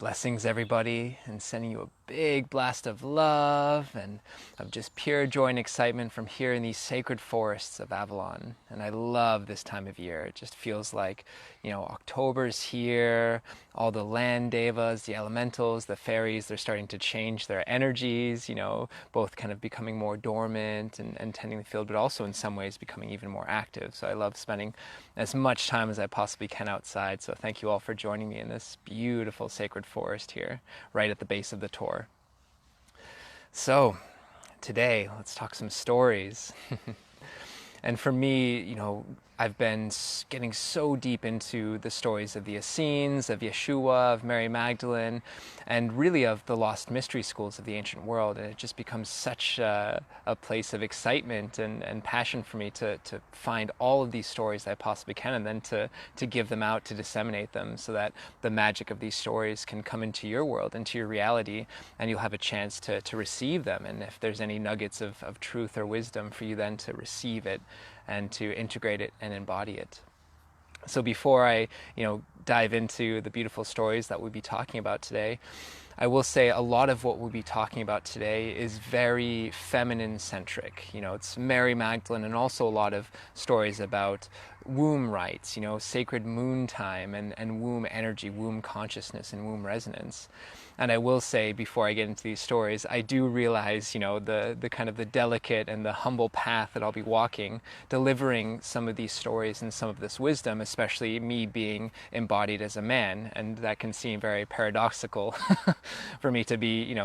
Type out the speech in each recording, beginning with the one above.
Blessings, everybody, and sending you a big blast of love and of just pure joy and excitement from here in these sacred forests of Avalon. And I love this time of year. It just feels like, October's here. All the land devas, the elementals, the fairies, they're starting to change their energies, both kind of becoming more dormant and tending the field, but also in some ways becoming even more active. So I love spending as much time as I possibly can outside. So thank you all for joining me in this beautiful sacred forest here, right at the base of the Tor. So today, let's talk some stories. And for me, I've been getting so deep into the stories of the Essenes, of Yeshua, of Mary Magdalene, and really of the lost mystery schools of the ancient world. And it just becomes such a place of excitement and passion for me to find all of these stories that I possibly can, and then to give them out, to disseminate them, so that the magic of these stories can come into your world, into your reality, and you'll have a chance to receive them. And if there's any nuggets of truth or wisdom for you then to receive it and to integrate it and embody it. So before I, dive into the beautiful stories that we'll be talking about today, I will say a lot of what we'll be talking about today is very feminine centric. It's Mary Magdalene, and also a lot of stories about womb rites, sacred moon time and womb energy, womb consciousness, and womb resonance. And I will say, before I get into these stories, I do realize, the kind of the delicate and the humble path that I'll be walking, delivering some of these stories and some of this wisdom, especially me being embodied as a man. And that can seem very paradoxical for me to be,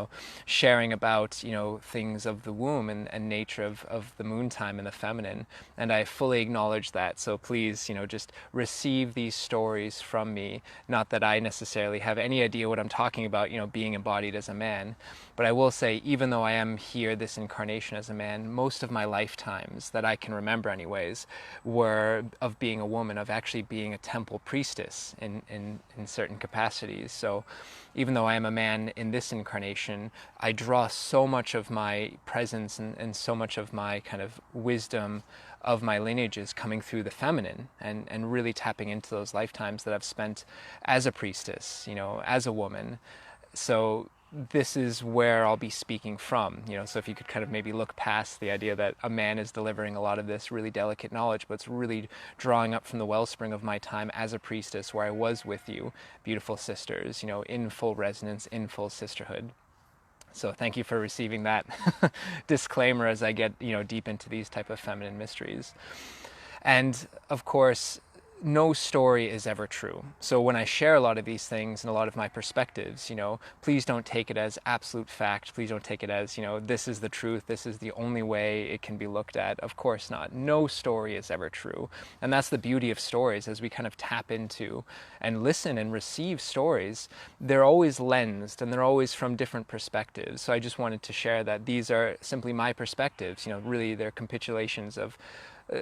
sharing about, things of the womb and nature of the moon time and the feminine. And I fully acknowledge that. So please, just receive these stories from me. Not that I necessarily have any idea what I'm talking about, being embodied as a man. But I will say, even though I am here this incarnation as a man, most of my lifetimes that I can remember anyways were of being a woman, of actually being a temple priestess in certain capacities. So even though I am a man in this incarnation, I draw so much of my presence and so much of my kind of wisdom of my lineages coming through the feminine, and really tapping into those lifetimes that I've spent as a priestess, as a woman. So this is where I'll be speaking from, so if you could kind of maybe look past the idea that a man is delivering a lot of this really delicate knowledge, but it's really drawing up from the wellspring of my time as a priestess, where I was with you, beautiful sisters, in full resonance, in full sisterhood. So thank you for receiving that disclaimer as I get, deep into these type of feminine mysteries. And of course, no story is ever true. So when I share a lot of these things and a lot of my perspectives, please don't take it as absolute fact. Please don't take it as, this is the truth. This is the only way it can be looked at. Of course not. No story is ever true. And that's the beauty of stories. As we kind of tap into and listen and receive stories, they're always lensed and they're always from different perspectives. So I just wanted to share that these are simply my perspectives. Really they're capitulations of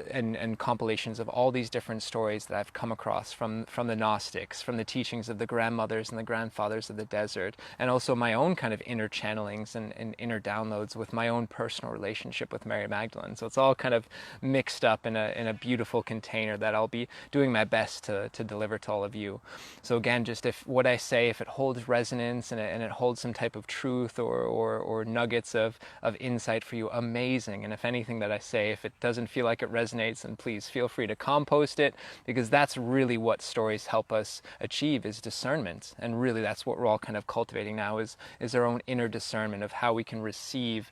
and compilations of all these different stories that I've come across from the Gnostics, from the teachings of the grandmothers and the grandfathers of the desert, and also my own kind of inner channelings and inner downloads with my own personal relationship with Mary Magdalene. So it's all kind of mixed up in a beautiful container that I'll be doing my best to deliver to all of you. So again, just if what I say, if it holds resonance and it holds some type of truth or nuggets of insight for you, amazing. And if anything that I say, if it doesn't feel like it resonates, and please feel free to compost it, because that's really what stories help us achieve, is discernment. And really that's what we're all kind of cultivating now, is our own inner discernment of how we can receive,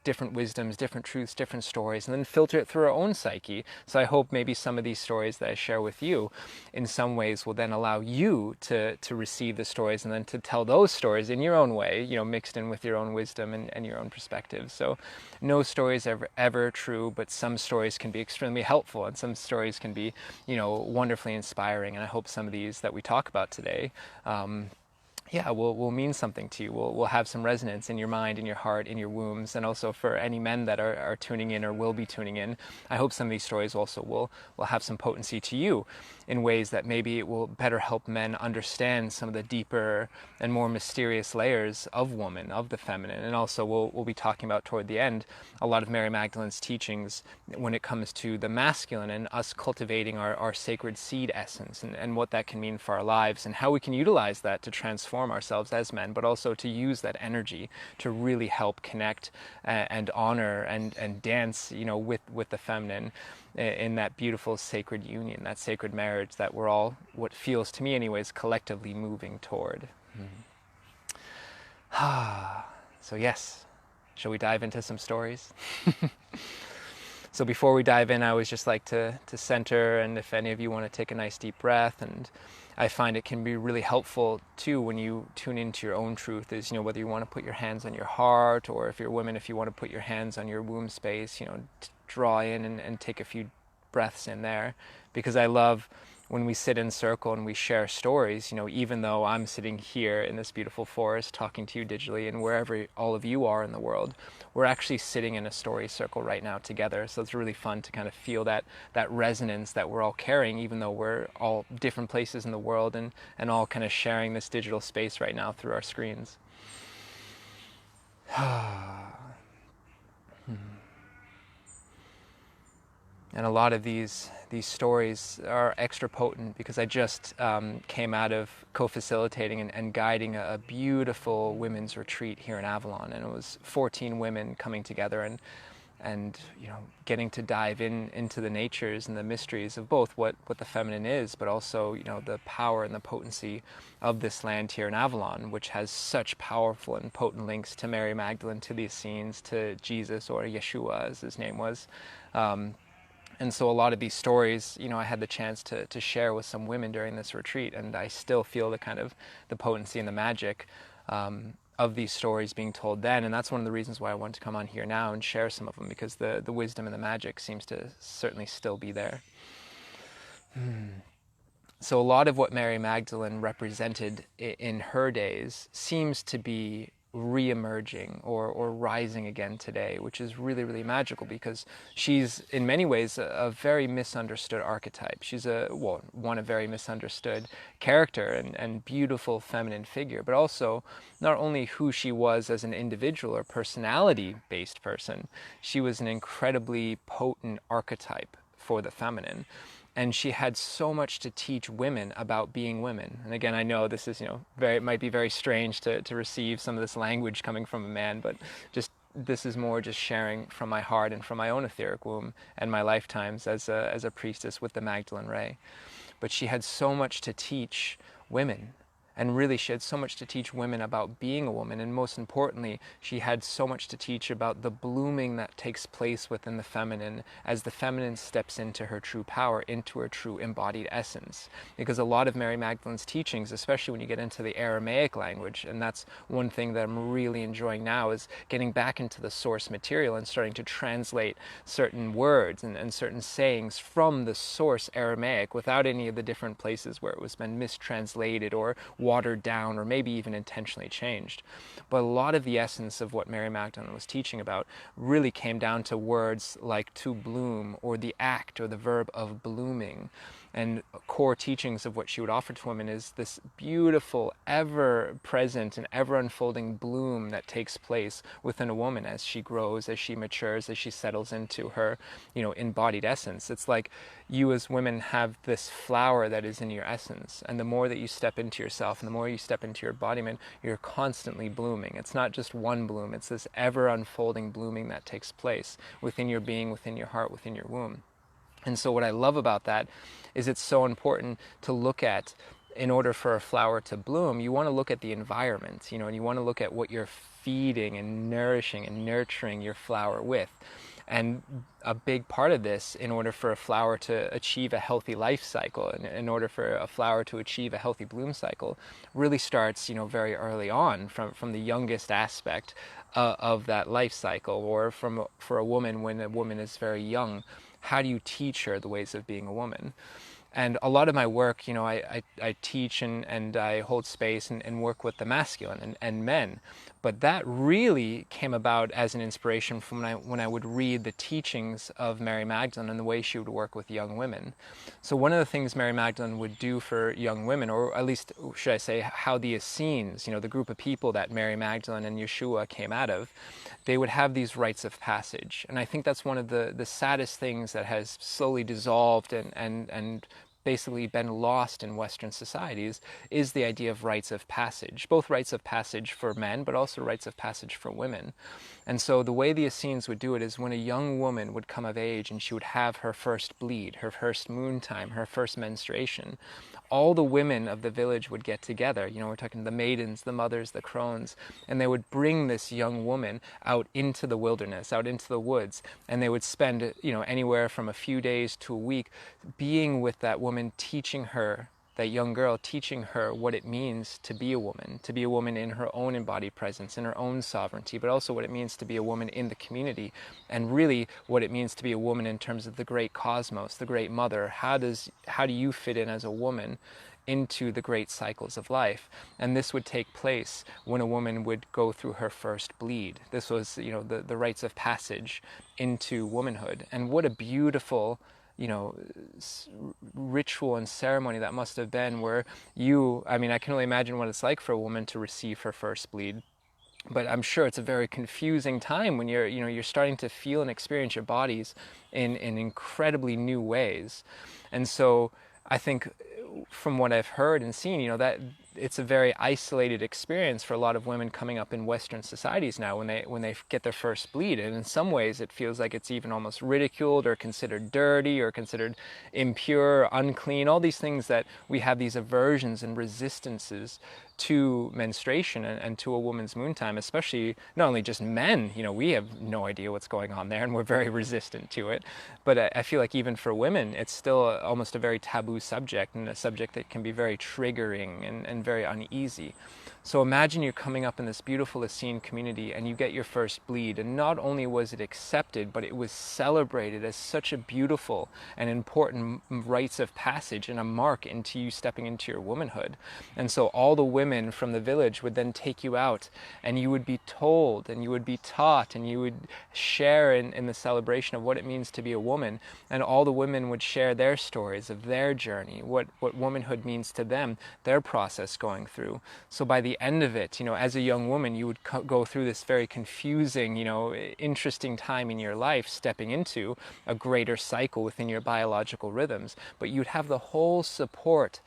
different wisdoms, different truths, different stories, and then filter it through our own psyche. So I hope maybe some of these stories that I share with you in some ways will then allow you to receive the stories and then to tell those stories in your own way, mixed in with your own wisdom and your own perspective. So no story is ever true, but some stories can be extremely helpful, and some stories can be, wonderfully inspiring. And I hope some of these that we talk about today, will mean something to you. Will have some resonance in your mind, in your heart, in your wombs. And also for any men that are tuning in or will be tuning in, I hope some of these stories also will have some potency to you in ways that maybe it will better help men understand some of the deeper and more mysterious layers of woman, of the feminine. And also we'll be talking about toward the end a lot of Mary Magdalene's teachings when it comes to the masculine and us cultivating our sacred seed essence, and what that can mean for our lives and how we can utilize that to transform transform ourselves as men, but also to use that energy to really help connect and honor and dance, with the feminine in that beautiful sacred union, that sacred marriage that we're all, what feels to me anyways, collectively moving toward. So yes, shall we dive into some stories? So before we dive in, I always just like to center, and if any of you want to take a nice deep breath, and I find it can be really helpful too when you tune into your own truth, is, whether you want to put your hands on your heart, or if you're women, if you want to put your hands on your womb space, draw in and take a few breaths in there, because I love when we sit in circle and we share stories, even though I'm sitting here in this beautiful forest talking to you digitally, and wherever all of you are in the world, we're actually sitting in a story circle right now together. So it's really fun to kind of feel that resonance that we're all carrying, even though we're all different places in the world and all kind of sharing this digital space right now through our screens. And a lot of these stories are extra potent because I just came out of co-facilitating and guiding a beautiful women's retreat here in Avalon, and it was 14 women coming together and getting to dive into the natures and the mysteries of both what the feminine is, but also the power and the potency of this land here in Avalon, which has such powerful and potent links to Mary Magdalene, to the Essenes, to Jesus, or Yeshua as his name was. And so a lot of these stories, I had the chance to share with some women during this retreat, and I still feel the kind of the potency and the magic of these stories being told then. And that's one of the reasons why I wanted to come on here now and share some of them, because the wisdom and the magic seems to certainly still be there. So a lot of what Mary Magdalene represented in her days seems to be re-emerging or rising again today, which is really, really magical, because she's in many ways a very misunderstood archetype. She's a very misunderstood character and beautiful feminine figure, but also not only who she was as an individual or personality-based person, she was an incredibly potent archetype for the feminine. And she had so much to teach women about being women. And again, I know this is, it might be very strange to receive some of this language coming from a man, but this is more just sharing from my heart and from my own etheric womb and my lifetimes as a priestess with the Magdalene Ray. But she had so much to teach women. And really, she had so much to teach women about being a woman. And most importantly, she had so much to teach about the blooming that takes place within the feminine as the feminine steps into her true power, into her true embodied essence. Because a lot of Mary Magdalene's teachings, especially when you get into the Aramaic language, and that's one thing that I'm really enjoying now, is getting back into the source material and starting to translate certain words and certain sayings from the source Aramaic without any of the different places where it was been mistranslated or watered down or maybe even intentionally changed. But a lot of the essence of what Mary Magdalene was teaching about really came down to words like to bloom, or the act or the verb of blooming. And core teachings of what she would offer to women is this beautiful, ever-present and ever-unfolding bloom that takes place within a woman as she grows, as she matures, as she settles into her, embodied essence. It's like you as women have this flower that is in your essence, and the more that you step into yourself and the more you step into your embodiment, you're constantly blooming. It's not just one bloom, it's this ever-unfolding blooming that takes place within your being, within your heart, within your womb. And so what I love about that is it's so important to look at, in order for a flower to bloom, you want to look at the environment, and you want to look at what you're feeding and nourishing and nurturing your flower with. And a big part of this, in order for a flower to achieve a healthy life cycle, and in order for a flower to achieve a healthy bloom cycle, really starts, very early on, from the youngest aspect of that life cycle, or for a woman when a woman is very young. How do you teach her the ways of being a woman? And a lot of my work, I teach and I hold space and work with the masculine and men. But that really came about as an inspiration from when I would read the teachings of Mary Magdalene and the way she would work with young women. So one of the things Mary Magdalene would do for young women, or at least, should I say, how the Essenes, the group of people that Mary Magdalene and Yeshua came out of, they would have these rites of passage. And I think that's one of the saddest things that has slowly dissolved and basically been lost in Western societies is the idea of rites of passage, both rites of passage for men, but also rites of passage for women. And so the way the Essenes would do it is when a young woman would come of age and she would have her first bleed, her first moon time, her first menstruation, all the women of the village would get together. We're talking the maidens, the mothers, the crones, and they would bring this young woman out into the wilderness, out into the woods, and they would spend, anywhere from a few days to a week being with that woman, teaching her, that young girl, teaching her what it means to be a woman in her own embodied presence, in her own sovereignty, but also what it means to be a woman in the community, and really what it means to be a woman in terms of the great cosmos, the great mother. How do you fit in as a woman into the great cycles of life? And this would take place when a woman would go through her first bleed. This was, the rites of passage into womanhood. And what a beautiful ritual and ceremony that must have been, where I can only imagine what it's like for a woman to receive her first bleed. But I'm sure it's a very confusing time when you're starting to feel and experience your bodies in incredibly new ways. And so I think from what I've heard and seen, that it's a very isolated experience for a lot of women coming up in Western societies now when they get their first bleed. And in some ways it feels like it's even almost ridiculed or considered dirty or considered impure or unclean, all these things that we have these aversions and resistances to menstruation and to a woman's moon time, especially not only just men. We have no idea what's going on there and we're very resistant to it. But I feel like even for women, it's still almost a very taboo subject, and a subject that can be very triggering and very uneasy. So imagine you're coming up in this beautiful Essene community and you get your first bleed, and not only was it accepted, but it was celebrated as such a beautiful and important rites of passage and a mark into you stepping into your womanhood. And so all the women from the village would then take you out, and you would be told and you would be taught and you would share in the celebration of what it means to be a woman. And all the women would share their stories of their journey, what womanhood means to them, their process going through. So by the end of it, as a young woman, you would go through this very confusing, interesting time in your life, stepping into a greater cycle within your biological rhythms. But you'd have the whole support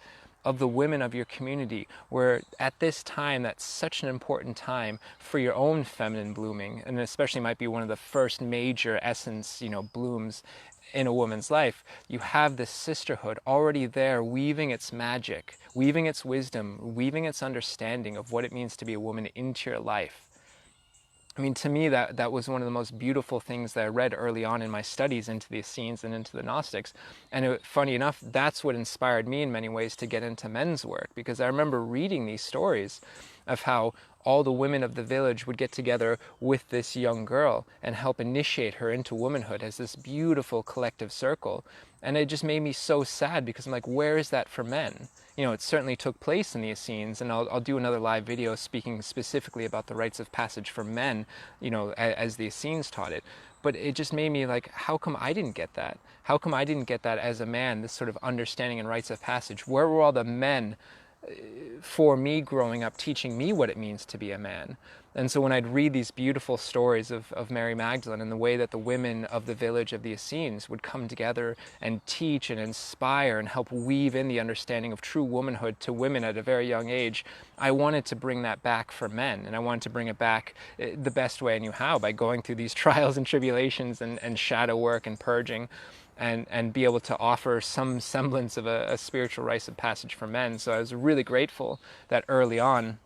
of the women of your community, where at this time, that's such an important time for your own feminine blooming, and especially might be one of the first major essence, blooms in a woman's life. You have this sisterhood already there, weaving its magic, weaving its wisdom, weaving its understanding of what it means to be a woman into your life. To me, that was one of the most beautiful things that I read early on in my studies into the Essenes and into the Gnostics. And funny enough, that's what inspired me in many ways to get into men's work, because I remember reading these stories of how all the women of the village would get together with this young girl and help initiate her into womanhood as this beautiful collective circle. And it just made me so sad, because I'm like, where is that for men? It certainly took place in the Essenes, and I'll do another live video speaking specifically about the rites of passage for men, as the Essenes taught it. But it just made me like, how come I didn't get that? How come I didn't get that as a man, this sort of understanding and rites of passage? Where were all the men for me growing up teaching me what it means to be a man? And so when I'd read these beautiful stories of Mary Magdalene and the way that the women of the village of the Essenes would come together and teach and inspire and help weave in the understanding of true womanhood to women at a very young age, I wanted to bring that back for men. And I wanted to bring it back the best way I knew how, by going through these trials and tribulations and shadow work and purging, and be able to offer some semblance of a spiritual rite of passage for men. So I was really grateful that early on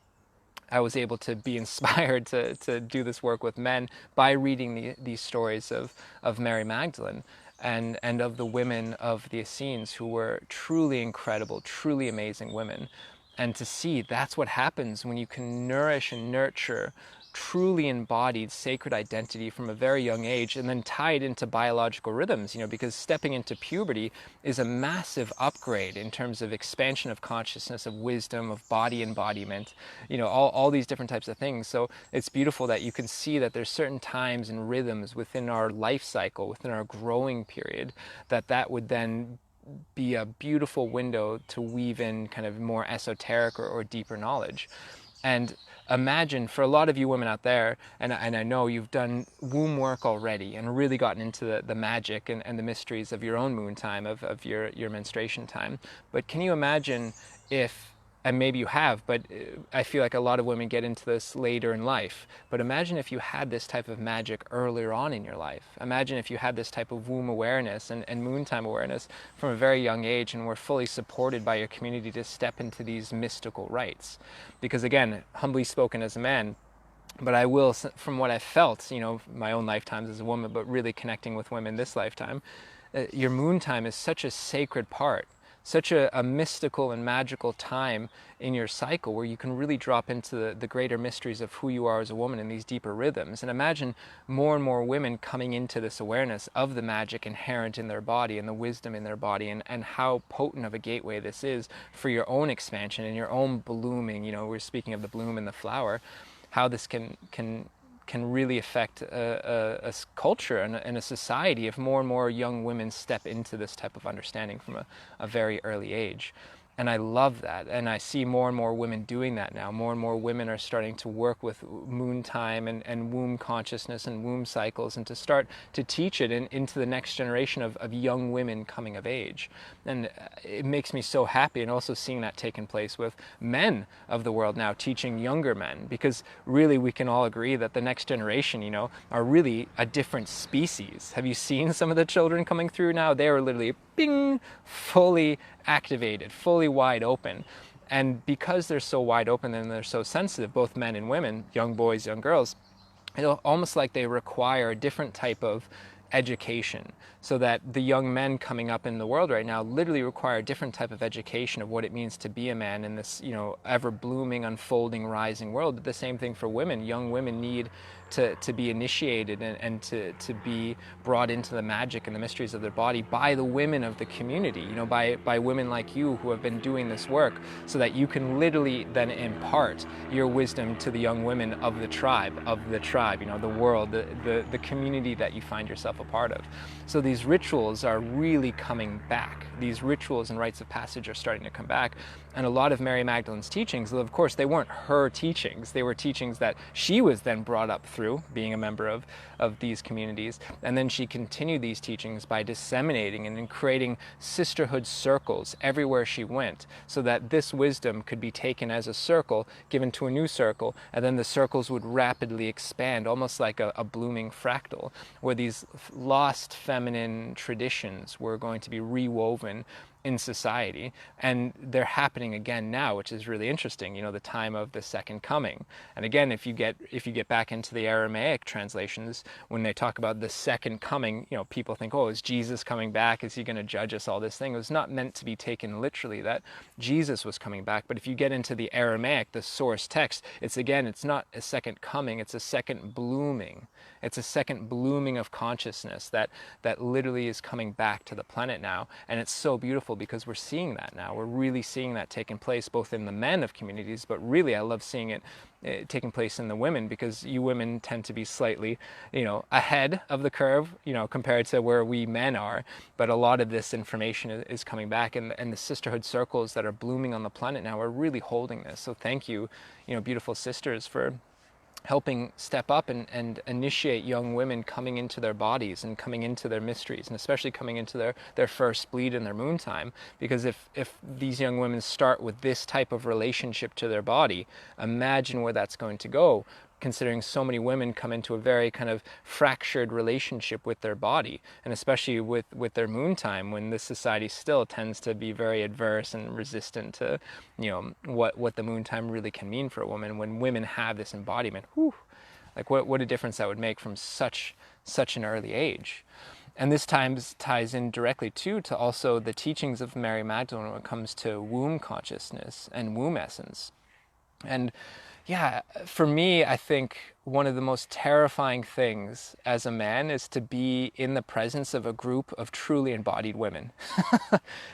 I was able to be inspired to do this work with men by reading these stories of Mary Magdalene and of the women of the Essenes, who were truly incredible, truly amazing women. And to see that's what happens when you can nourish and nurture truly embodied sacred identity from a very young age, and then tie it into biological rhythms, because stepping into puberty is a massive upgrade in terms of expansion of consciousness, of wisdom, of body embodiment, all these different types of things. So it's beautiful that you can see that there's certain times and rhythms within our life cycle, within our growing period, that would then be a beautiful window to weave in kind of more esoteric or deeper knowledge. And imagine for a lot of you women out there, and I know you've done womb work already and really gotten into the magic and the mysteries of your own moon time, of your menstruation time. But can you imagine if, and maybe you have, but I feel like a lot of women get into this later in life. But imagine if you had this type of magic earlier on in your life. Imagine if you had this type of womb awareness and moon time awareness from a very young age, and were fully supported by your community to step into these mystical rites. Because again, humbly spoken as a man, but I will, from what I felt, my own lifetimes as a woman, but really connecting with women this lifetime, your moon time is such a sacred part, such a mystical and magical time in your cycle, where you can really drop into the greater mysteries of who you are as a woman in these deeper rhythms. And imagine more and more women coming into this awareness of the magic inherent in their body and the wisdom in their body, and how potent of a gateway this is for your own expansion and your own blooming. We're speaking of the bloom and the flower, how this can really affect a culture and a society if more and more young women step into this type of understanding from a very early age. And I love that, and I see more and more women doing that now. More and more women are starting to work with moon time and womb consciousness and womb cycles, and to start to teach it into the next generation of young women coming of age. And it makes me so happy, and also seeing that taking place with men of the world now teaching younger men, because really we can all agree that the next generation, are really a different species. Have you seen some of the children coming through now? They are literally bing, fully activated, fully wide open. And because they're so wide open and they're so sensitive, both men and women, young boys, young girls, it's almost like they require a different type of education, so that the young men coming up in the world right now literally require a different type of education of what it means to be a man in this, ever blooming, unfolding, rising world. But the same thing for women. Young women need to be initiated and to be brought into the magic and the mysteries of their body by the women of the community, by women like you who have been doing this work, so that you can literally then impart your wisdom to the young women of the tribe, the world, the community that you find yourself a part of. So these rituals are really coming back. These rituals and rites of passage are starting to come back. And a lot of Mary Magdalene's teachings, of course, they weren't her teachings. They were teachings that she was then brought up through being a member of these communities. And then she continued these teachings by disseminating and in creating sisterhood circles everywhere she went, so that this wisdom could be taken as a circle, given to a new circle, and then the circles would rapidly expand, almost like a blooming fractal, where these lost feminine traditions were going to be rewoven in society. And they're happening again now, which is really interesting, the time of the second coming. And again, if you get back into the Aramaic translations, when they talk about the second coming, people think, oh, is Jesus coming back? Is he going to judge us? All this thing. It was not meant to be taken literally that Jesus was coming back. But if you get into the Aramaic, the source text, it's not a second coming, it's a second blooming. It's a second blooming of consciousness that literally is coming back to the planet now. And it's so beautiful because we're seeing that now. We're really seeing that taking place both in the men of communities, but really I love seeing it taking place in the women, because you women tend to be slightly, ahead of the curve, compared to where we men are. But a lot of this information is coming back, and the sisterhood circles that are blooming on the planet now are really holding this. So thank you, beautiful sisters, for helping step up and initiate young women coming into their bodies and coming into their mysteries, and especially coming into their first bleed in their moon time. Because if these young women start with this type of relationship to their body, imagine where that's going to go, considering so many women come into a very kind of fractured relationship with their body, and especially with their moon time, when this society still tends to be very adverse and resistant to, what the moon time really can mean for a woman. When women have this embodiment, like what a difference that would make from such an early age. And this ties in directly to also the teachings of Mary Magdalene when it comes to womb consciousness and womb essence. And yeah, for me, I think one of the most terrifying things as a man is to be in the presence of a group of truly embodied women.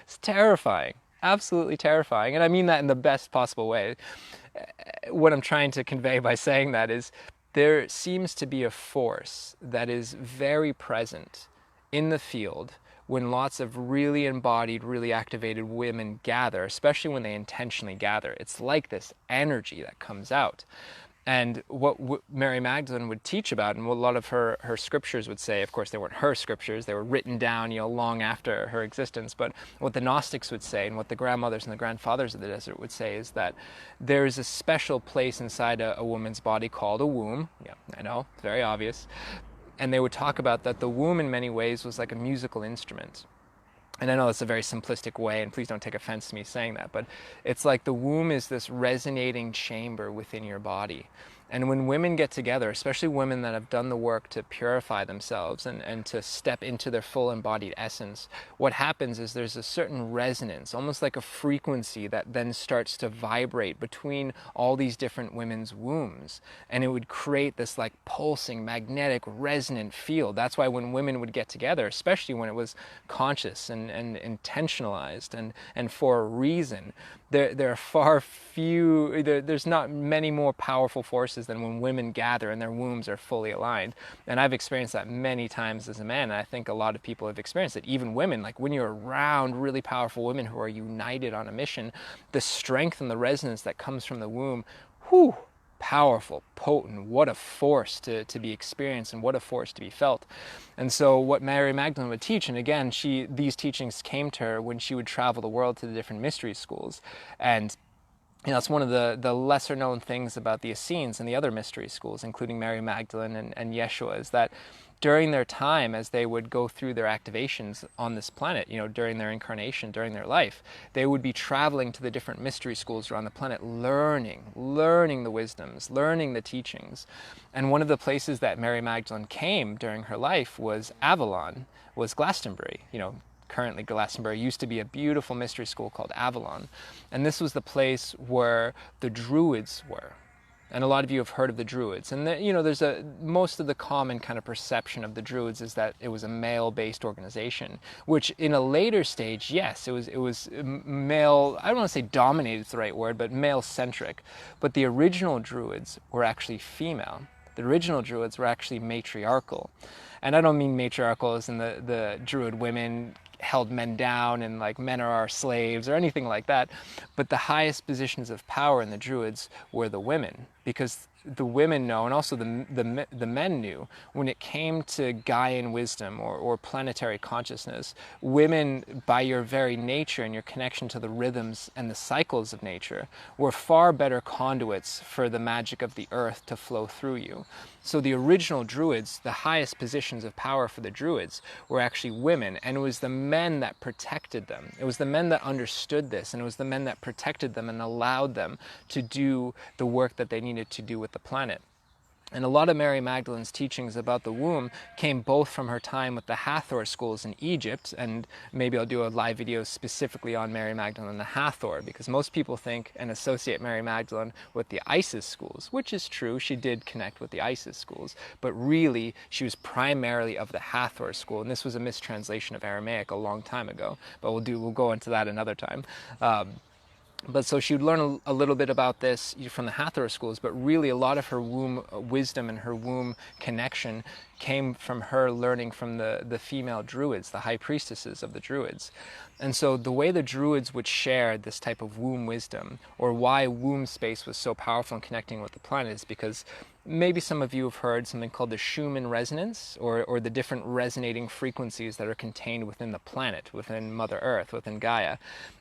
It's terrifying, absolutely terrifying. And I mean that in the best possible way. What I'm trying to convey by saying that is there seems to be a force that is very present in the field when lots of really embodied, really activated women gather, especially when they intentionally gather. It's like this energy that comes out. And what Mary Magdalene would teach about, and what a lot of her scriptures would say, of course they weren't her scriptures, they were written down, long after her existence, but what the Gnostics would say and what the grandmothers and the grandfathers of the desert would say is that there's a special place inside a woman's body called a womb. Yeah, I know, it's very obvious. And they would talk about that the womb in many ways was like a musical instrument. And I know that's a very simplistic way, and please don't take offense to me saying that, but it's like the womb is this resonating chamber within your body. And when women get together, especially women that have done the work to purify themselves and to step into their full embodied essence, what happens is there's a certain resonance, almost like a frequency that then starts to vibrate between all these different women's wombs. And it would create this like pulsing, magnetic, resonant field. That's why when women would get together, especially when it was conscious and intentionalized and for a reason, there are far few, there's not many more powerful forces than when women gather and their wombs are fully aligned. And I've experienced that many times as a man, and I think a lot of people have experienced it, even women. Like when you're around really powerful women who are united on a mission, the strength and the resonance that comes from the womb, whew, powerful, potent, what a force to be experienced and what a force to be felt. And so what Mary Magdalene would teach, and again, these teachings came to her when she would travel the world to the different mystery schools. And it's one of the lesser known things about the Essenes and the other mystery schools, including Mary Magdalene and Yeshua, is that during their time, as they would go through their activations on this planet, during their incarnation, during their life, they would be traveling to the different mystery schools around the planet, learning the wisdoms, learning the teachings. And one of the places that Mary Magdalene came during her life was Avalon, was Glastonbury. Currently Glastonbury used to be a beautiful mystery school called Avalon. And this was the place where the Druids were. And a lot of you have heard of the Druids. And there's most of the common kind of perception of the Druids is that it was a male-based organization, which in a later stage, yes, it was male, I don't want to say dominated is the right word, but male-centric. But the original Druids were actually female. The original Druids were actually matriarchal. And I don't mean matriarchal as in the Druid women held men down and like men are our slaves or anything like that, but the highest positions of power in the Druids were the women, because the women know, and also the men knew, when it came to Gaian wisdom or planetary consciousness, women, by your very nature and your connection to the rhythms and the cycles of nature, were far better conduits for the magic of the earth to flow through you. So the original Druids, the highest positions of power for the Druids, were actually women, and it was the men that protected them. It was the men that understood this, and it was the men that protected them and allowed them to do the work that they needed to do with the planet. And a lot of Mary Magdalene's teachings about the womb came both from her time with the Hathor schools in Egypt, and maybe I'll do a live video specifically on Mary Magdalene and the Hathor, because most people think and associate Mary Magdalene with the Isis schools, which is true, she did connect with the Isis schools, but really she was primarily of the Hathor school, and this was a mistranslation of Aramaic a long time ago, but we'll go into that another time. But so she would learn a little bit about this from the Hathor schools, but really a lot of her womb wisdom and her womb connection came from her learning from the female Druids, the high priestesses of the Druids. And so the way the Druids would share this type of womb wisdom, or why womb space was so powerful in connecting with the planet, is because maybe some of you have heard something called the Schumann resonance, or the different resonating frequencies that are contained within the planet, within Mother Earth, within Gaia.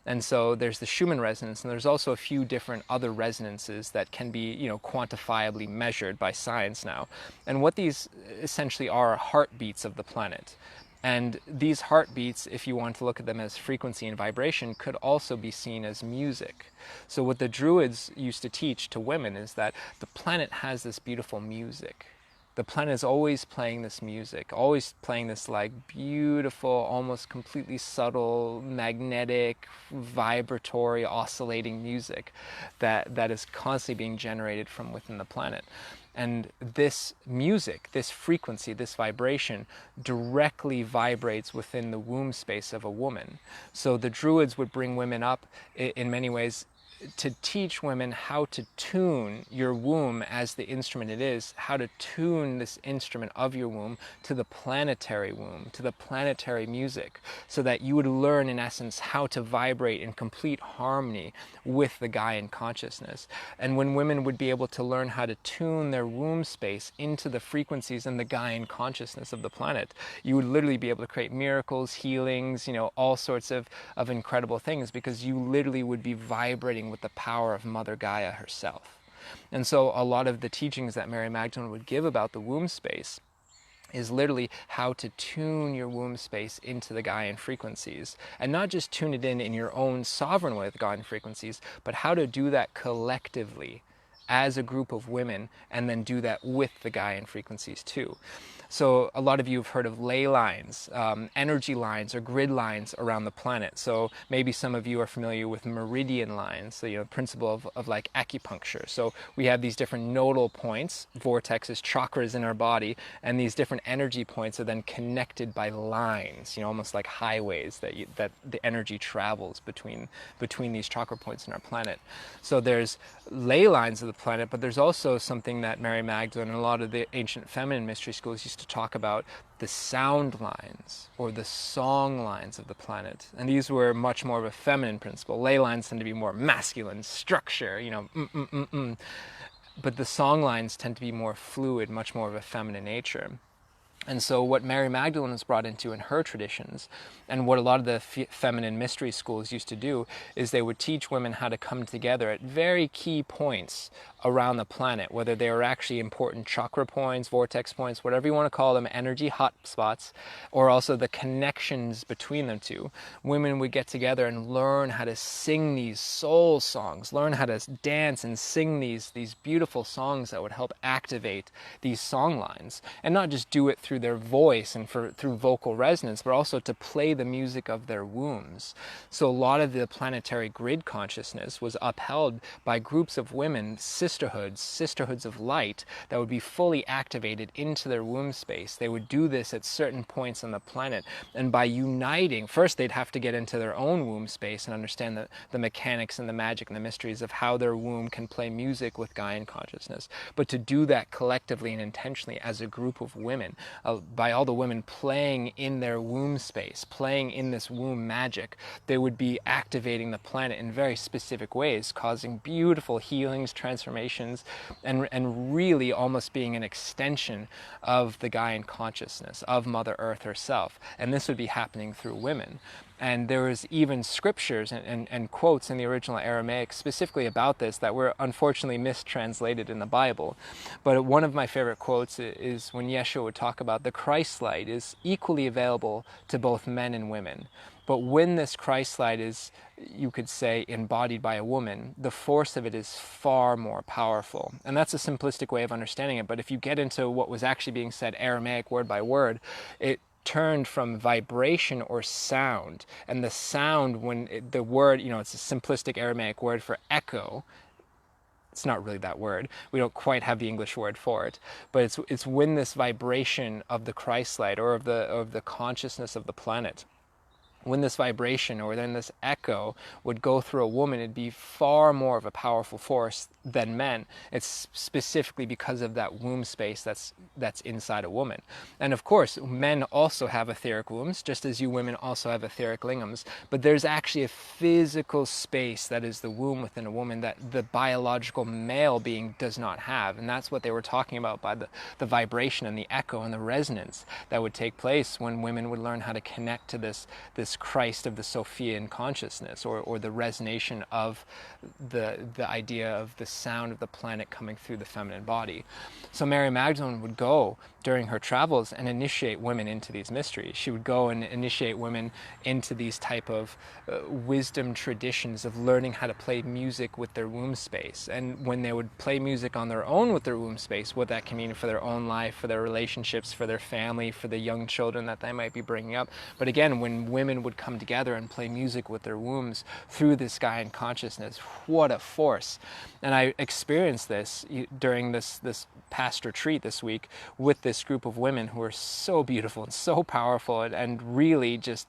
And so there's the Schumann resonance, and there's also a few different other resonances that can be, quantifiably measured by science now. And what these essentially are heartbeats of the planet. And these heartbeats, if you want to look at them as frequency and vibration, could also be seen as music. So what the Druids used to teach to women is that the planet has this beautiful music. The planet is always playing this music, always playing this like beautiful, almost completely subtle, magnetic, vibratory, oscillating music that is constantly being generated from within the planet. And this music, this frequency, this vibration directly vibrates within the womb space of a woman. So the Druids would bring women up in many ways to teach women how to tune your womb as the instrument it is, how to tune this instrument of your womb to the planetary womb, to the planetary music, so that you would learn in essence how to vibrate in complete harmony with the Gaian consciousness. And when women would be able to learn how to tune their womb space into the frequencies and the Gaian consciousness of the planet, you would literally be able to create miracles, healings, all sorts of incredible things, because you literally would be vibrating with the power of Mother Gaia herself. And so a lot of the teachings that Mary Magdalene would give about the womb space is literally how to tune your womb space into the Gaian frequencies, and not just tune it in your own sovereign way with Gaian frequencies, but how to do that collectively as a group of women, and then do that with the Gaian frequencies too. So a lot of you have heard of ley lines, energy lines or grid lines around the planet. So maybe some of you are familiar with meridian lines, so the principle of like acupuncture. So we have these different nodal points, vortexes, chakras in our body, and these different energy points are then connected by lines, almost like highways that the energy travels between these chakra points in our planet. So there's ley lines of the planet, but there's also something that Mary Magdalene and a lot of the ancient feminine mystery schools used to talk about, the sound lines or the song lines of the planet. And these were much more of a feminine principle. Ley lines tend to be more masculine, structure, But the song lines tend to be more fluid, much more of a feminine nature. And so what Mary Magdalene was brought into in her traditions, and what a lot of the feminine mystery schools used to do, is they would teach women how to come together at very key points around the planet, whether they were actually important chakra points, vortex points, whatever you want to call them, energy hot spots, or also the connections between them two. Women would get together and learn how to sing these soul songs, learn how to dance and sing these beautiful songs that would help activate these song lines, and not just do it through their voice and through vocal resonance, but also to play the music of their wombs. So a lot of the planetary grid consciousness was upheld by groups of women, sisterhoods of light, that would be fully activated into their womb space. They would do this at certain points on the planet, and by uniting, first they'd have to get into their own womb space and understand the mechanics and the magic and the mysteries of how their womb can play music with Gaian consciousness. But to do that collectively and intentionally as a group of women, by all the women playing in their womb space, playing in this womb magic, they would be activating the planet in very specific ways, causing beautiful healings, transformations, and really almost being an extension of the Gaian consciousness, of Mother Earth herself. And this would be happening through women. And there was even scriptures and quotes in the original Aramaic specifically about this that were unfortunately mistranslated in the Bible. But one of my favorite quotes is when Yeshua would talk about the Christ light is equally available to both men and women. But when this Christ light is, you could say, embodied by a woman, the force of it is far more powerful. And that's a simplistic way of understanding it. But if you get into what was actually being said Aramaic word by word, it turned from vibration or sound. And the sound, the word, it's a simplistic Aramaic word for echo. It's not really that word. We don't quite have the English word for it. But it's when this vibration of the Christ light or of the consciousness of the planet, when this vibration or then this echo would go through a woman, it'd be far more of a powerful force than men. It's specifically because of that womb space that's inside a woman. And of course, men also have etheric wombs, just as you women also have etheric lingams. But there's actually a physical space that is the womb within a woman that the biological male being does not have. And that's what they were talking about by the vibration and the echo and the resonance that would take place when women would learn how to connect to this Christ of the Sophian consciousness, or the resonation of the idea of the sound of the planet coming through the feminine body. So Mary Magdalene would go during her travels and initiate women into these mysteries. She would go and initiate women into these type of wisdom traditions of learning how to play music with their womb space. And when they would play music on their own with their womb space, what that can mean for their own life, for their relationships, for their family, for the young children that they might be bringing up. But again, when women would come together and play music with their wombs through this Gaian consciousness, what a force. And I experienced this during this past retreat this week with this group of women who are so beautiful and so powerful, and really just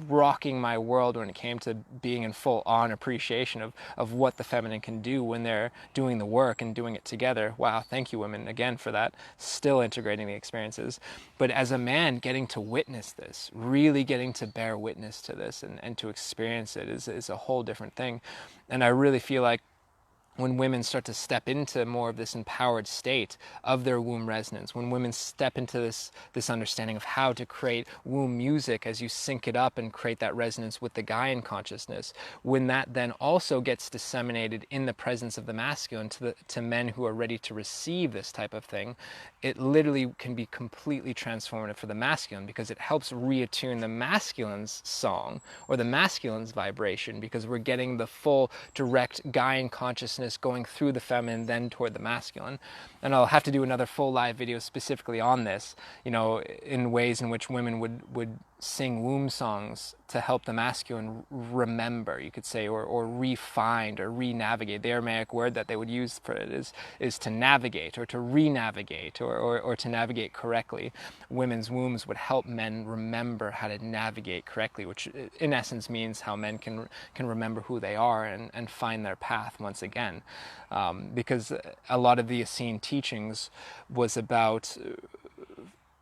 rocking my world when it came to being in full awe and appreciation of what the feminine can do when they're doing the work and doing it together. Wow, thank you women again for that. Still integrating the experiences. But as a man, getting to witness this, really getting to bear witness to this and to experience it is a whole different thing. And I really feel like when women start to step into more of this empowered state of their womb resonance, when women step into this understanding of how to create womb music as you sync it up and create that resonance with the Gaian consciousness, when that then also gets disseminated in the presence of the masculine to men who are ready to receive this type of thing, it literally can be completely transformative for the masculine, because it helps reattune the masculine's song or the masculine's vibration, because we're getting the full direct Gaian consciousness going through the feminine, then toward the masculine. And I'll have to do another full live video specifically on this, in ways in which women would sing womb songs to help the masculine remember, you could say, or re-find or re-navigate. The Aramaic word that they would use for it is to navigate, or to re-navigate, or to navigate correctly. Women's wombs would help men remember how to navigate correctly, which in essence means how men can remember who they are and find their path once again. Because a lot of the Essene teachings was about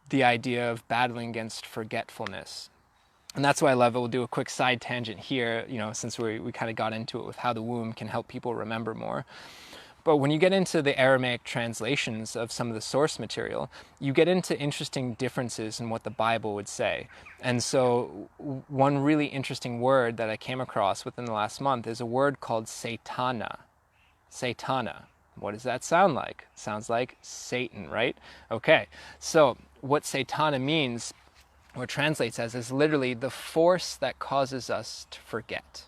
the idea of battling against forgetfulness. And that's why I love it. We'll do a quick side tangent here, since we kind of got into it with how the womb can help people remember more. But when you get into the Aramaic translations of some of the source material, you get into interesting differences in what the Bible would say. And so one really interesting word that I came across within the last month is a word called Satana. Satana. What does that sound like? Sounds like Satan, right? Okay, so what Satana means, or translates as, is literally the force that causes us to forget,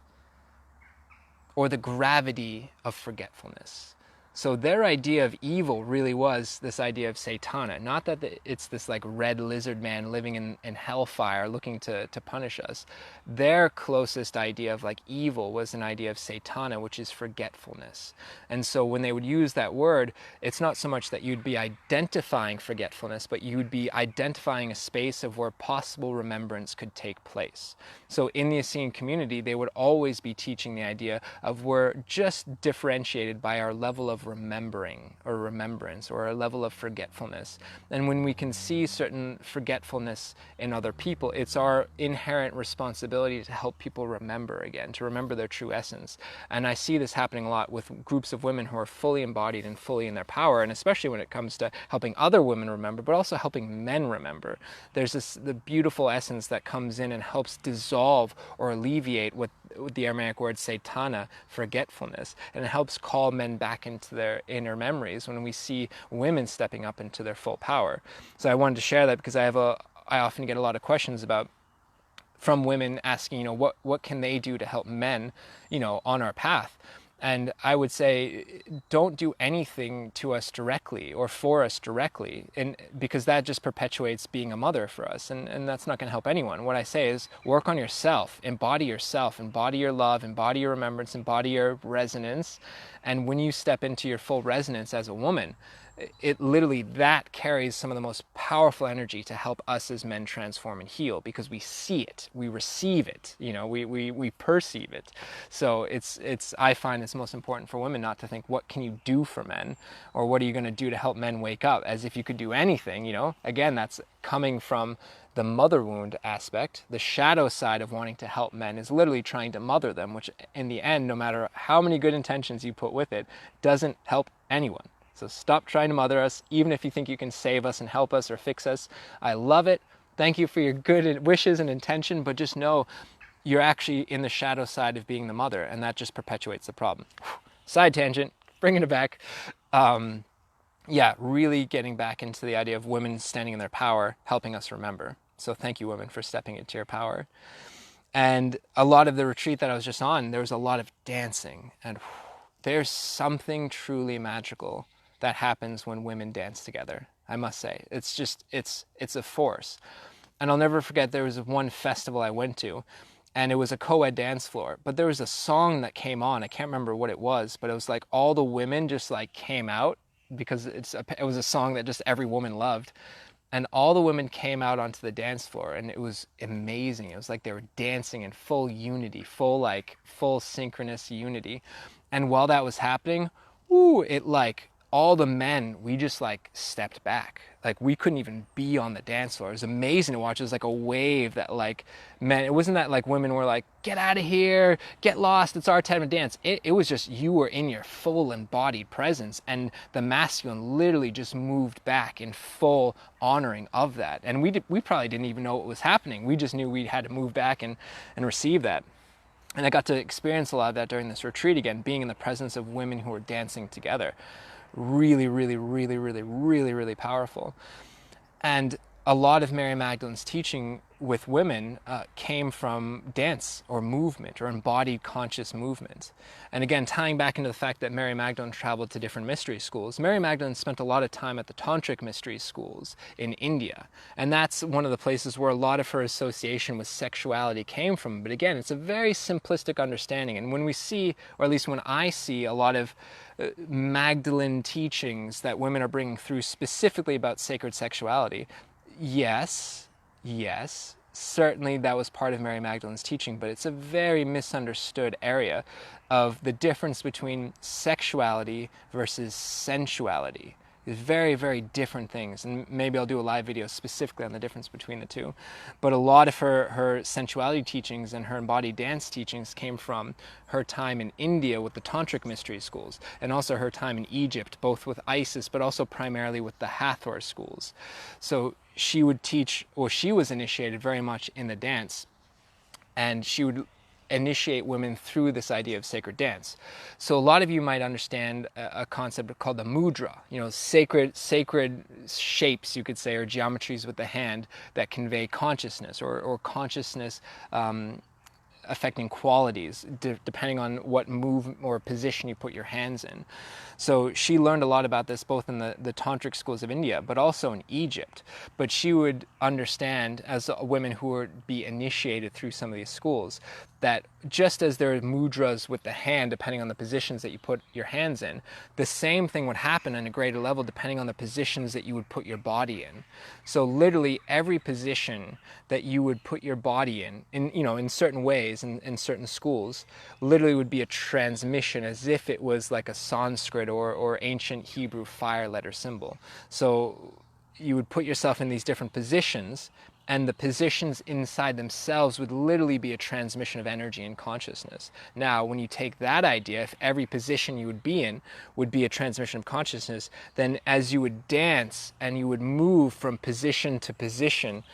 or the gravity of forgetfulness. So their idea of evil really was this idea of Satana. Not that it's this like red lizard man living in hellfire looking to punish us. Their closest idea of like evil was an idea of Satana, which is forgetfulness. And so when they would use that word, it's not so much that you'd be identifying forgetfulness, but you'd be identifying a space of where possible remembrance could take place. So in the Essene community, they would always be teaching the idea of we're just differentiated by our level of remembering or remembrance, or a level of forgetfulness. And when we can see certain forgetfulness in other people, it's our inherent responsibility to help people remember again, to remember their true essence. And I see this happening a lot with groups of women who are fully embodied and fully in their power, and especially when it comes to helping other women remember, but also helping men remember. There's the beautiful essence that comes in and helps dissolve or alleviate what the Aramaic word Satana, forgetfulness, and it helps call men back into their inner memories when we see women stepping up into their full power. So I wanted to share that because I often get a lot of questions from women asking, what can they do to help men, on our path? And I would say, don't do anything to us directly or for us directly, because that just perpetuates being a mother for us, and that's not going to help anyone. What I say is, work on yourself, embody your love, embody your remembrance, embody your resonance. And when you step into your full resonance as a woman, it literally, that carries some of the most powerful energy to help us as men transform and heal, because we see it, we receive it, we perceive it. So I find it's most important for women not to think, what can you do for men, or what are you going to do to help men wake up, as if you could do anything. Again, that's coming from the mother wound aspect. The shadow side of wanting to help men is literally trying to mother them, which in the end, no matter how many good intentions you put with it, doesn't help anyone. So stop trying to mother us, even if you think you can save us and help us or fix us. I love it. Thank you for your good wishes and intention, but just know you're actually in the shadow side of being the mother, and that just perpetuates the problem. Side tangent, bringing it back. Really getting back into the idea of women standing in their power, helping us remember. So thank you, women, for stepping into your power. And a lot of the retreat that I was just on, there was a lot of dancing, and there's something truly magical that happens when women dance together, I must say. It's a force. And I'll never forget, there was one festival I went to, and it was a co-ed dance floor, but there was a song that came on. I can't remember what it was, but it was like all the women just like came out because it was a song that just every woman loved. And all the women came out onto the dance floor, and it was amazing. It was like they were dancing in full unity, full synchronous unity. And while that was happening, ooh, it like all the men, we just like stepped back. Like we couldn't even be on the dance floor. It was amazing to watch. It was like a wave that like men, it wasn't that like women were like, get out of here, get lost, it's our time to dance. It was just, you were in your full embodied presence, and the masculine literally just moved back in full honoring of that. And we probably didn't even know what was happening. We just knew we had to move back and receive that. And I got to experience a lot of that during this retreat again, being in the presence of women who were dancing together. Really, really, really, really, really, really powerful. And a lot of Mary Magdalene's teaching with women came from dance or movement or embodied conscious movement. And again, tying back into the fact that Mary Magdalene traveled to different mystery schools, Mary Magdalene spent a lot of time at the tantric mystery schools in India. And that's one of the places where a lot of her association with sexuality came from. But again, it's a very simplistic understanding. And when we see, or at least when I see, a lot of Magdalene teachings that women are bringing through specifically about sacred sexuality, yes, certainly that was part of Mary Magdalene's teaching, but it's a very misunderstood area of the difference between sexuality versus sensuality. It's very, very different things, and maybe I'll do a live video specifically on the difference between the two. But a lot of her sensuality teachings and her embodied dance teachings came from her time in India with the tantric mystery schools, and also her time in Egypt, both with Isis, but also primarily with the Hathor schools. So she would teach, or she was initiated very much in the dance, and she would initiate women through this idea of sacred dance. So a lot of you might understand a concept called the mudra, sacred shapes, you could say, or geometries with the hand that convey consciousness or consciousness affecting qualities depending on what move or position you put your hands in. So she learned a lot about this both in the tantric schools of India, but also in Egypt. But she would understand, as women who would be initiated through some of these schools, that just as there are mudras with the hand, depending on the positions that you put your hands in, the same thing would happen on a greater level depending on the positions that you would put your body in. So literally every position that you would put your body in certain ways, in certain schools, literally would be a transmission, as if it was like a Sanskrit or ancient Hebrew fire letter symbol. So you would put yourself in these different positions, and the positions inside themselves would literally be a transmission of energy and consciousness. Now, when you take that idea, if every position you would be in would be a transmission of consciousness, then as you would dance and you would move from position to position,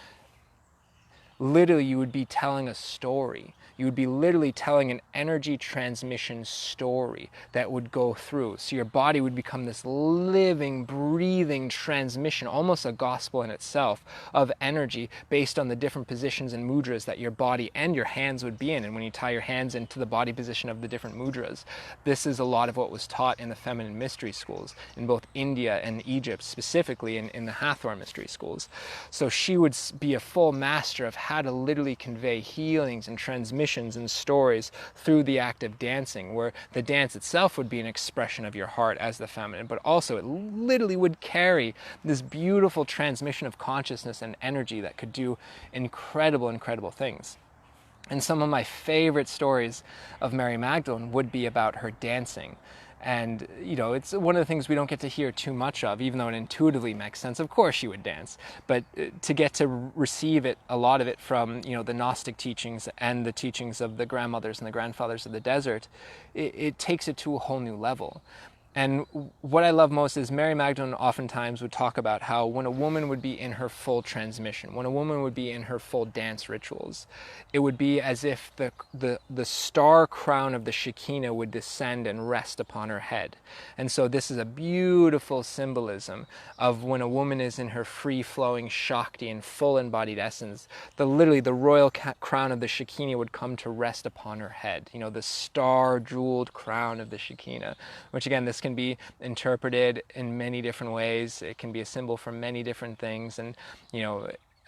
literally you would be telling a story. You would be literally telling an energy transmission story that would go through. So your body would become this living, breathing transmission, almost a gospel in itself, of energy based on the different positions and mudras that your body and your hands would be in. And when you tie your hands into the body position of the different mudras, this is a lot of what was taught in the feminine mystery schools in both India and Egypt, specifically in the Hathor mystery schools. So she would be a full master of how to literally convey healings and transmissions and stories through the act of dancing, where the dance itself would be an expression of your heart as the feminine, but also it literally would carry this beautiful transmission of consciousness and energy that could do incredible, incredible things. And some of my favorite stories of Mary Magdalene would be about her dancing. And, it's one of the things we don't get to hear too much of, even though it intuitively makes sense. Of course she would dance. But to get to receive it, a lot of it from, the Gnostic teachings and the teachings of the grandmothers and the grandfathers of the desert, it takes it to a whole new level. And what I love most is Mary Magdalene oftentimes would talk about how when a woman would be in her full transmission, when a woman would be in her full dance rituals, it would be as if the star crown of the Shekinah would descend and rest upon her head. And so this is a beautiful symbolism of when a woman is in her free-flowing Shakti and full embodied essence, literally the royal crown of the Shekinah would come to rest upon her head. The star-jeweled crown of the Shekinah, which again, this can be interpreted in many different ways. It can be a symbol for many different things. And,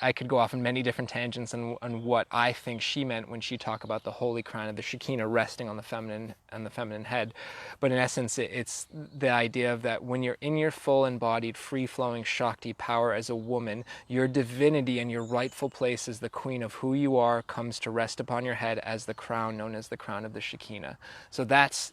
I could go off on many different tangents on what I think she meant when she talked about the holy crown of the Shekinah resting on the feminine head. But in essence, it's the idea of that when you're in your full embodied, free-flowing Shakti power as a woman, your divinity and your rightful place as the queen of who you are comes to rest upon your head as the crown known as the crown of the Shekinah. So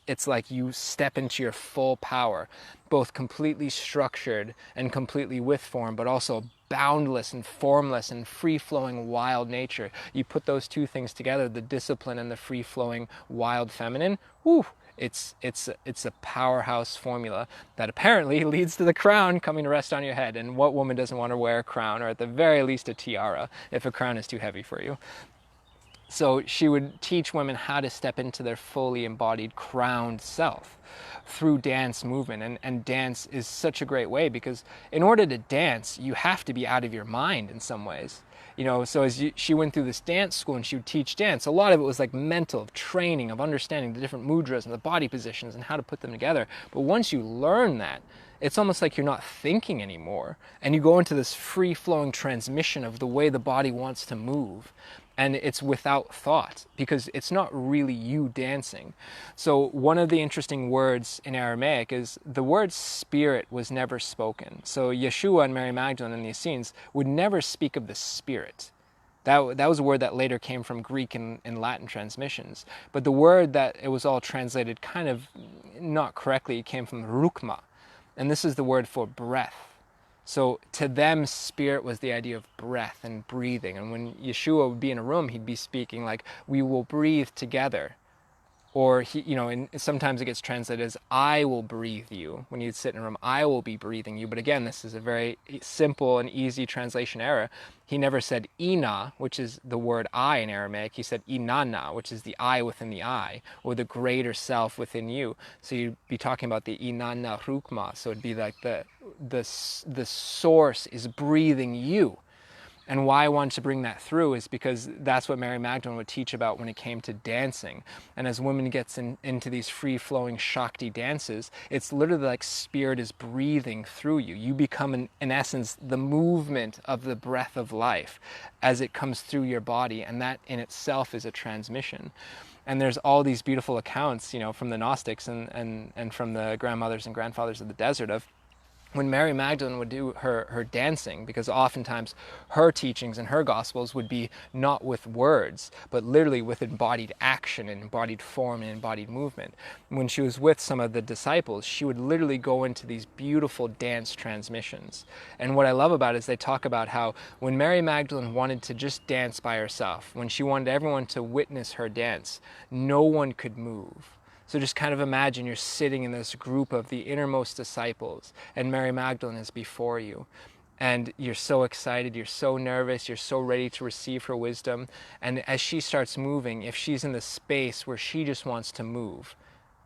it's like you step into your full power, both completely structured and completely with form, but also boundless and formless and free-flowing wild nature. You put those two things together, the discipline and the free-flowing wild feminine, whew, it's a powerhouse formula that apparently leads to the crown coming to rest on your head. And what woman doesn't want to wear a crown, or at the very least a tiara, if a crown is too heavy for you? So she would teach women how to step into their fully embodied crowned self through dance movement. And dance is such a great way, because in order to dance, you have to be out of your mind in some ways. So she went through this dance school and she would teach dance. A lot of it was like mental, of training, of understanding the different mudras and the body positions and how to put them together. But once you learn that, it's almost like you're not thinking anymore. And you go into this free-flowing transmission of the way the body wants to move. And it's without thought, because it's not really you dancing. So one of the interesting words in Aramaic is the word spirit was never spoken. So Yeshua and Mary Magdalene and the Essenes would never speak of the spirit. That was a word that later came from Greek and Latin transmissions. But the word that it was all translated kind of not correctly came from rukma. And this is the word for breath. So to them, spirit was the idea of breath and breathing. And when Yeshua would be in a room, he'd be speaking like, we will breathe together. Or, and sometimes it gets translated as, I will breathe you. When you'd sit in a room, I will be breathing you. But again, this is a very simple and easy translation error. He never said ina, which is the word I in Aramaic. He said inanna, which is the I within the I, or the greater self within you. So you'd be talking about the inanna rukma. So it'd be like the source is breathing you. And why I wanted to bring that through is because that's what Mary Magdalene would teach about when it came to dancing. And as women gets into these free-flowing Shakti dances, it's literally like spirit is breathing through you. You become, in essence, the movement of the breath of life as it comes through your body. And that in itself is a transmission. And there's all these beautiful accounts, from the Gnostics and from the grandmothers and grandfathers of the desert of when Mary Magdalene would do her dancing, because oftentimes her teachings and her gospels would be not with words, but literally with embodied action and embodied form and embodied movement. When she was with some of the disciples, she would literally go into these beautiful dance transmissions. And what I love about it is they talk about how when Mary Magdalene wanted to just dance by herself, when she wanted everyone to witness her dance, no one could move. So just kind of imagine you're sitting in this group of the innermost disciples, and Mary Magdalene is before you. And you're so excited, you're so nervous, you're so ready to receive her wisdom. And as she starts moving, if she's in the space where she just wants to move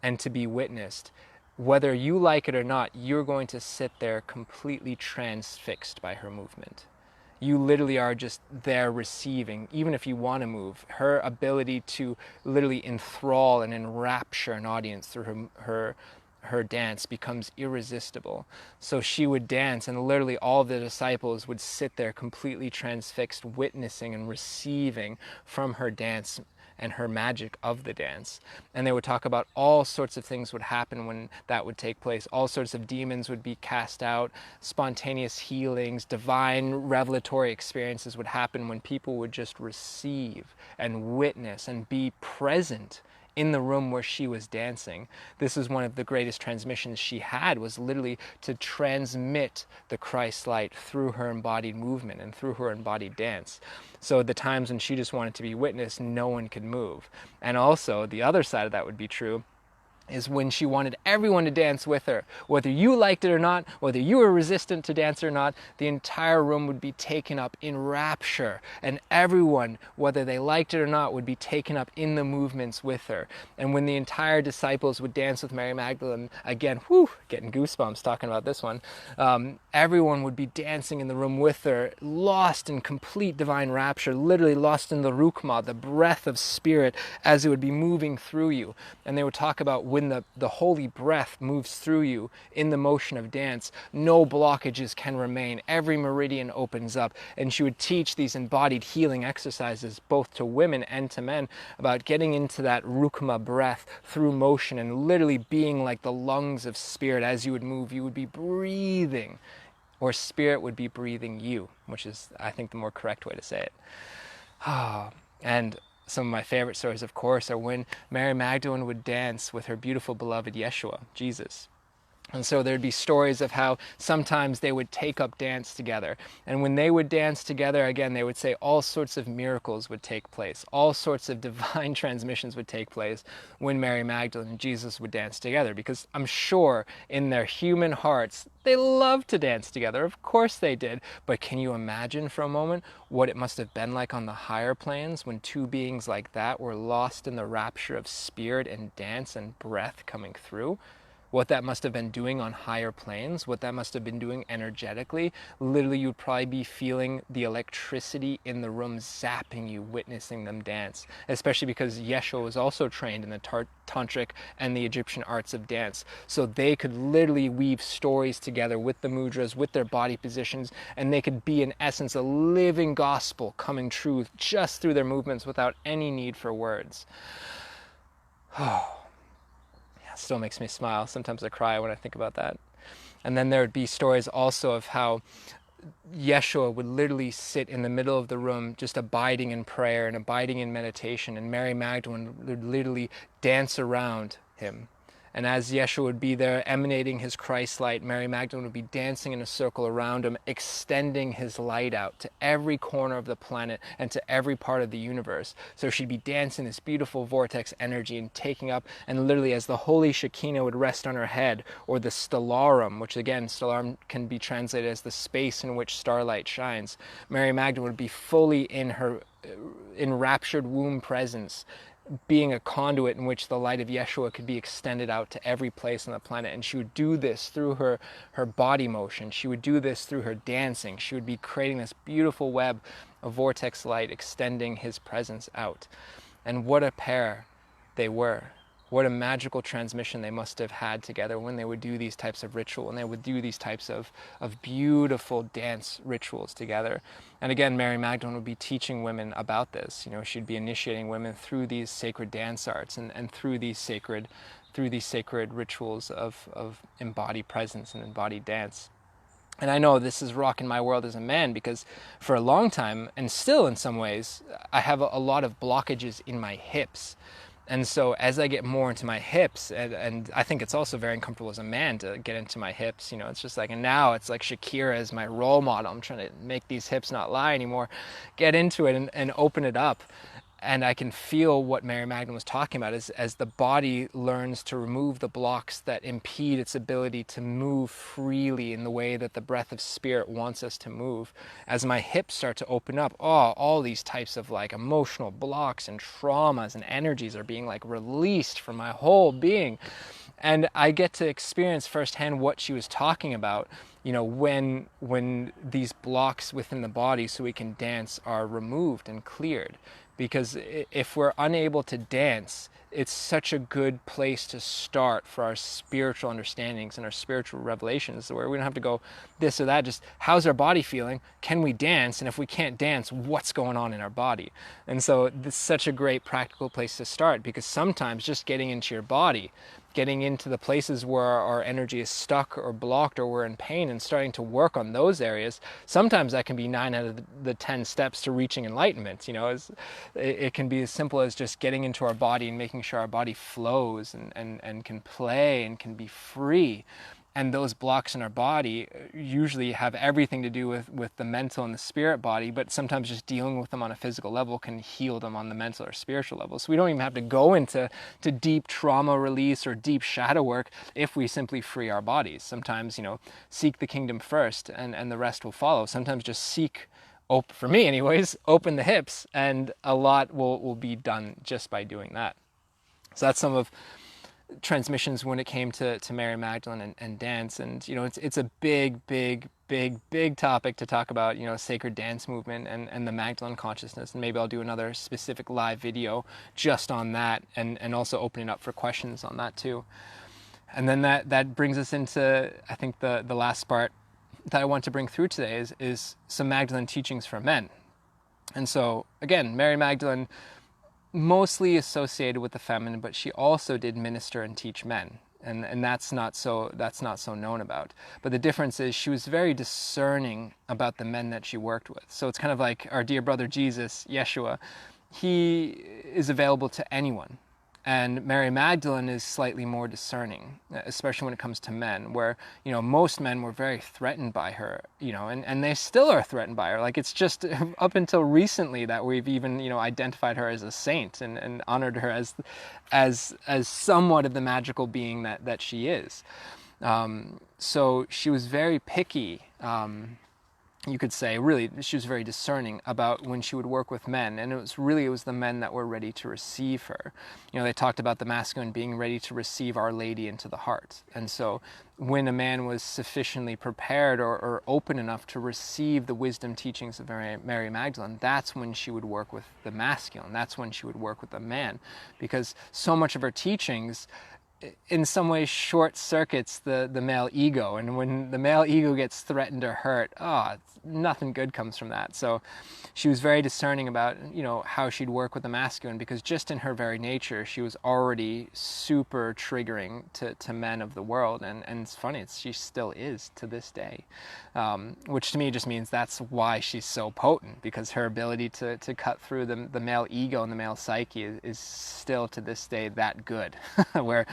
and to be witnessed, whether you like it or not, you're going to sit there completely transfixed by her movement. You literally are just there receiving, even if you want to move. Her ability to literally enthrall and enrapture an audience through her dance becomes irresistible. So she would dance, and literally all of the disciples would sit there completely transfixed, witnessing and receiving from her dance and her magic of the dance. And they would talk about all sorts of things would happen when that would take place. All sorts of demons would be cast out, spontaneous healings, divine revelatory experiences would happen when people would just receive and witness and be present in the room where she was dancing. This is one of the greatest transmissions she had, was literally to transmit the Christ light through her embodied movement and through her embodied dance. So the times when she just wanted to be witnessed, no one could move. And also the other side of that would be true is when she wanted everyone to dance with her. Whether you liked it or not, whether you were resistant to dance or not, the entire room would be taken up in rapture. And everyone, whether they liked it or not, would be taken up in the movements with her. And when the entire disciples would dance with Mary Magdalene, again, getting goosebumps talking about this one, everyone would be dancing in the room with her, lost in complete divine rapture, literally lost in the rukma, the breath of spirit, as it would be moving through you. And they would talk about when the holy breath moves through you in the motion of dance, no blockages can remain. Every meridian opens up. And she would teach these embodied healing exercises both to women and to men about getting into that rukma breath through motion and literally being like the lungs of spirit. As you would move, you would be breathing, or spirit would be breathing you, which is, I think, the more correct way to say it. And some of my favorite stories, of course, are when Mary Magdalene would dance with her beautiful beloved Yeshua, Jesus. And so there'd be stories of how sometimes they would take up dance together. And when they would dance together, again, they would say all sorts of miracles would take place. All sorts of divine transmissions would take place when Mary Magdalene and Jesus would dance together. Because I'm sure in their human hearts, they loved to dance together. Of course they did. But can you imagine for a moment what it must have been like on the higher planes when two beings like that were lost in the rapture of spirit and dance and breath coming through? What that must have been doing on higher planes, what that must have been doing energetically. Literally, you'd probably be feeling the electricity in the room zapping you, witnessing them dance, especially because Yeshua was also trained in the tantric and the Egyptian arts of dance. So they could literally weave stories together with the mudras, with their body positions, and they could be, in essence, a living gospel coming true just through their movements without any need for words. Still makes me smile. Sometimes I cry when I think about that. And then there would be stories also of how Yeshua would literally sit in the middle of the room just abiding in prayer and abiding in meditation, and Mary Magdalene would literally dance around him. And as Yeshua would be there emanating his Christ light, Mary Magdalene would be dancing in a circle around him, extending his light out to every corner of the planet and to every part of the universe. So she'd be dancing this beautiful vortex energy and taking up, and literally as the holy Shekinah would rest on her head, or the stellarum, which again, stellarum can be translated as the space in which starlight shines, Mary Magdalene would be fully in her enraptured womb presence, being a conduit in which the light of Yeshua could be extended out to every place on the planet. And she would do this through her body motion. She would do this through her dancing. She would be creating this beautiful web of vortex light extending his presence out. And what a pair they were. What a magical transmission they must have had together when they would do these types of ritual, and they would do these types of beautiful dance rituals together. And again, Mary Magdalene would be teaching women about this. You know, she'd be initiating women through these sacred dance arts and through these sacred rituals of embodied presence and embodied dance. And I know this is rocking my world as a man, because for a long time, and still in some ways, I have a lot of blockages in my hips. And so as I get more into my hips, and I think it's also very uncomfortable as a man to get into my hips, you know, it's just like, and now it's like Shakira is my role model. I'm trying to make these hips not lie anymore, get into it and open it up. And I can feel what Mary Magdalene was talking about as the body learns to remove the blocks that impede its ability to move freely in the way that the breath of spirit wants us to move. As my hips start to open up, all these types of like emotional blocks and traumas and energies are being like released from my whole being. And I get to experience firsthand what she was talking about, you know, when these blocks within the body so we can dance are removed and cleared. Because if we're unable to dance, it's such a good place to start for our spiritual understandings and our spiritual revelations, where we don't have to go this or that, just how's our body feeling? Can we dance? And if we can't dance, what's going on in our body? And so this is such a great practical place to start, because sometimes just getting into your body, getting into the places where our energy is stuck or blocked or we're in pain, and starting to work on those areas, sometimes that can be 9 out of the 10 steps to reaching enlightenment. You know, it can be as simple as just getting into our body and making sure our body flows and can play and can be free. And those blocks in our body usually have everything to do with the mental and the spirit body, but sometimes just dealing with them on a physical level can heal them on the mental or spiritual level. So we don't even have to go into deep trauma release or deep shadow work if we simply free our bodies. Sometimes, you know, seek the kingdom first and the rest will follow. Sometimes just seek, for me anyways, open the hips, and a lot will be done just by doing that. So that's some of transmissions when it came to Mary Magdalene and dance. And, it's a big, big, big, big topic to talk about, sacred dance movement and the Magdalene consciousness. And maybe I'll do another specific live video just on that, and also opening up for questions on that too. And then that brings us into, I think, the last part that I want to bring through today is some Magdalene teachings for men. And so, again, Mary Magdalene, mostly associated with the feminine, but she also did minister and teach men. And that's not so known about. But the difference is she was very discerning about the men that she worked with. So it's kind of like our dear brother Jesus, Yeshua. He is available to anyone. And Mary Magdalene is slightly more discerning, especially when it comes to men, where, most men were very threatened by her, and they still are threatened by her. Like, it's just up until recently that we've even, identified her as a saint and honored her as somewhat of the magical being that she is. So she was very picky. You could say, really, she was very discerning about when she would work with men. And it was the men that were ready to receive her. They talked about the masculine being ready to receive Our Lady into the heart. And so when a man was sufficiently prepared or open enough to receive the wisdom teachings of Mary Magdalene, that's when she would work with the masculine. That's when she would work with the man. Because so much of her teachings, in some ways, short circuits the male ego, and when the male ego gets threatened or hurt, nothing good comes from that. So she was very discerning about how she'd work with the masculine, because just in her very nature she was already super triggering to men of the world, and it's funny, she still is to this day, which to me just means that's why she's so potent, because her ability to cut through the male ego and the male psyche is still to this day that good, where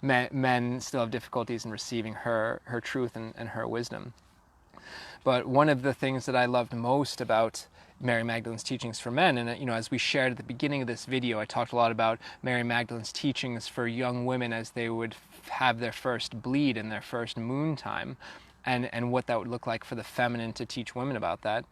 men still have difficulties in receiving her truth and her wisdom. But one of the things that I loved most about Mary Magdalene's teachings for men, and as we shared at the beginning of this video, I talked a lot about Mary Magdalene's teachings for young women as they would have their first bleed in their first moon time, and what that would look like for the feminine to teach women about that.